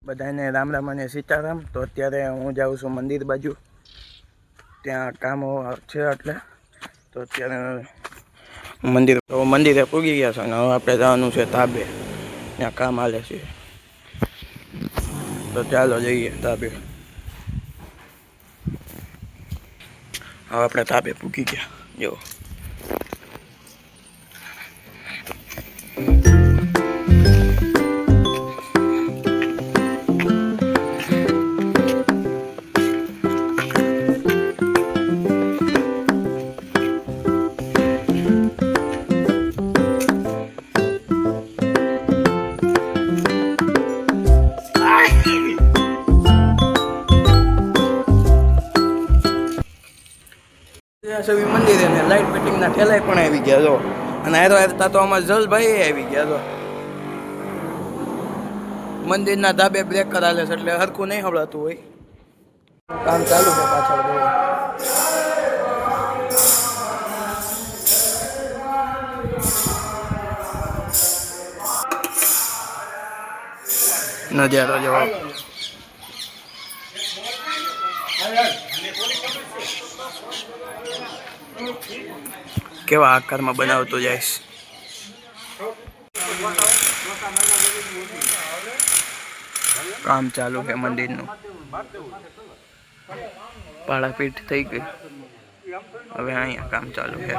બધાને રામ રામ અને સીતારામ। તો અત્યારે હું જાઉં છું મંદિર બાજુ, ત્યાં કામો છે એટલે તો અત્યારે મંદિરે પૂગી ગયા છે અને હવે આપણે જવાનું છે ધાબે, ત્યાં કામ હાલે છે। તો ચાલો જઈએ ધાબે। હવે આપણે ધાબે પૂગી ગયા જો। સવી મંદિરે ને લાઇટ ફિટિંગના ઠેલાય પણ આવી ગયા જો, અને આવતા તો અમારા જલભાઈ આવી ગયા જો। મંદિરના ધાબે બ્રેકર હાલે છે એટલે હરખું નહીં સંભળાતું હોય, કામ ચાલુ છે પાછળ નજારો જોવો। કેવા આકારમાં બનાવતો જઈશ। કામ ચાલુ છે મંદિરનું, પાળાપીઠ થઈ ગઈ, હવે અહીંયા કામ ચાલુ છે।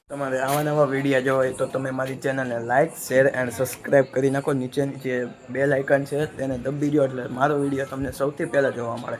તમારે આવા નવા વિડીયો જો હોય તો તમે મારી ચેનલને લાઇક, શેર એન્ડ સબસ્ક્રાઈબ કરી નાખો। નીચેની જે બેલ આઇકન છે તેને દબી દો એટલે મારો વિડીયો તમને સૌથી પહેલાં જોવા મળે।